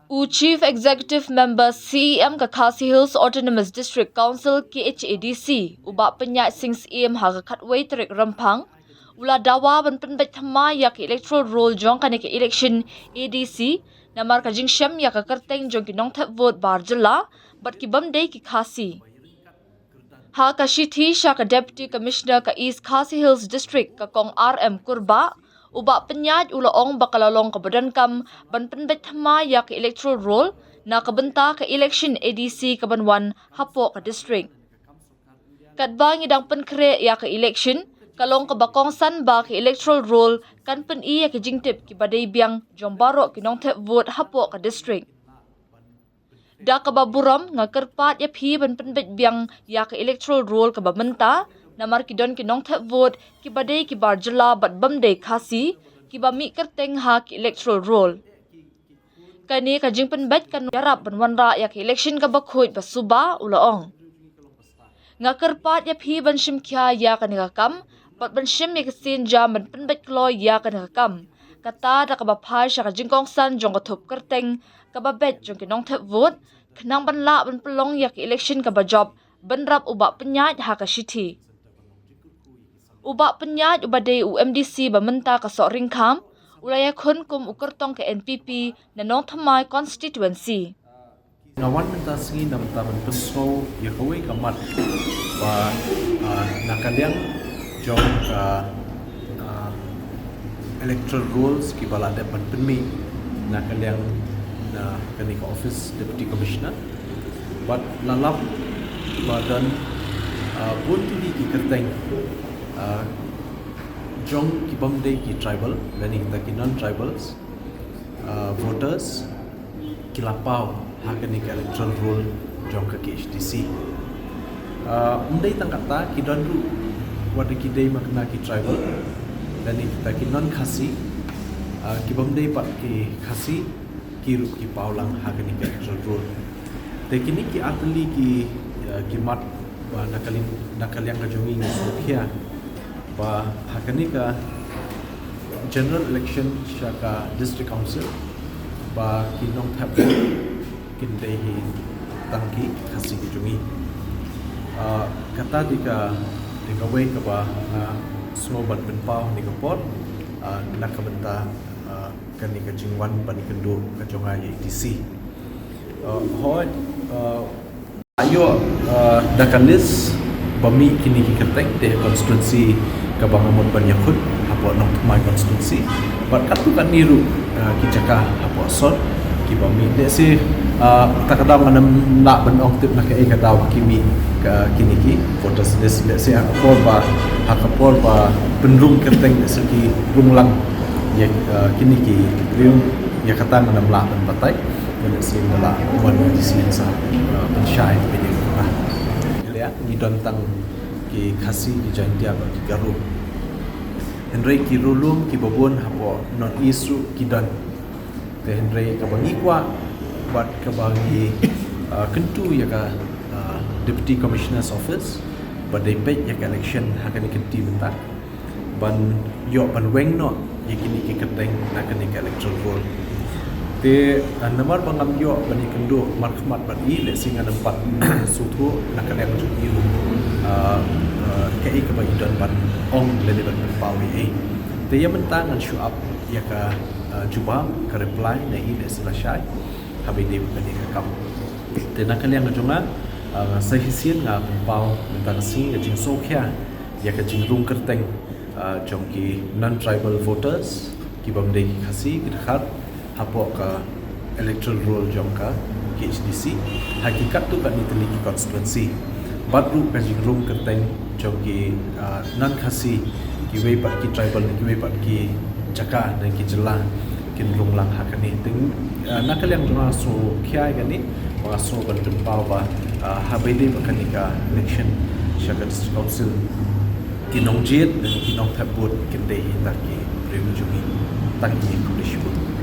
Chief Executive Member CEM Kakasi Hills Autonomous District Council KHADC ubak penyat sing CEM hagakat way terik rempang ula dawa ban penbet thama yak electoral roll jong kanek election ADC namar ka jingsham yak kerteng jong kinong thap vote barjala bat ki bamdei ki khasi ha ka shithi sha ka deputy commissioner ka East Khasi Hills District ka kong RM Kurba ubak penyat ula ong bakalalong ka badan kam ban penbet thama yak electoral roll na kabenta ka election ADC ka banwan hapo ka district kadbang idang penkre yak election kalong ka bakong san ba ka electoral roll kan pen iya ka jingtip ki badai biang jombaro kinong thep vote hapo ka district da ka baburam nga kerpat yap hi ban penbet biang yak electoral roll ka babenta namar kidon kinong thep vote ki badai ki barjala bat bamdei khasi ki bami kerteng ha ki electoral roll kani ka jingpen bet kan yarap banwanra yak election ka bakhoi basuba ulaong nga kerpat yap hi ban shimkya ya kan kam bat ban shim yak sin jam ban penbet kloy ya kan kam kata da ka baphai sha ka jingkong san jong ka thop kerteng ka babet jong kinong thep vote khnang ban la ban pelong yak election ka bajob banrap uba penyat ha ka shithi ubak penyat ubadei UMDC bamenta ka sok ringkham ulaya khun kum ukertong ke NPP na nong thamai constituency ngawan menta singi nam taban peso ya kawai kamat ba nakaliang jong ka electoral rules ki balada pan penmi nakaliang na kani ka office deputy commissioner but lalap badan pun tuli ki kerteng jong ki bamdei ki tribal lani kita ki non tribals voters ki lapau hakani ka electoral roll jong ka KHDC undai tangkata ki donru wada ki dei makna ki tribal lani kita ki non khasi ki bamdei pat ki khasi ki rup ki paulang hakani ka electoral roll tekini ki atli ki mat wa nakaliang ka jongi ni sokhia ba hakani ka general election shaka district council ba kinong thap kindai hi tangki khasi ki jungi kata dika way ka ba small ban penpau ni ka pot nakabenta kani ka jingwan bani kendo ka jonga ADC hoi ayo dakalis bami kini ki kertek de constituency ka bangamot banyakut hapo nong my constituency but katu kan niru ki jaka hapo sot ki bami de si takadam manam na ban ong tip na ka ka daw kimi ka kini ki voters list de si hakapor ba penrung kertek de ki runglang ya kini ki riung ya kata manam la ban batai de si la wan di si sa pensyai bini ka ya ni tentang ki khasi ki jantia ba ki garu Henry ki rulum ki babon hapo non isu ki dan te Henry ka bangi kwa bat ka bangi kentu ya ka deputy commissioner's office ba dei pet ya ka election hakani kenti bentak ban yo ban weng no ya kini ki keteng nakani ka electoral roll te namar bangam yo bani kendo markhmat ban i le singa nampat suthu nakani ang juki kai ka bagi dan ban ong le ban pawi e te ya mentang an show up ya ka juba ka reply na i le selesai habi de bani ka kam te nakani ang jonga sahisin nga pau mentang si jing sokhya ya ka jing rung kerteng jongki non tribal voters ki bamdei ki khasi ki khat hapo ka electoral roll jongka KHDC hakikat tu kan itali ki constituency batru ka jingrum kerteng jongki non khasi ki wei pat ki tribal ki wei pat ki jaka dan ki jela kin runglang hakani ting nakal yang jona so khiai gani wa so ban pau ba habede bakani ka election shaka district council kinong jet dan kinong thabut kinde hi taki remu jumi tangi kulish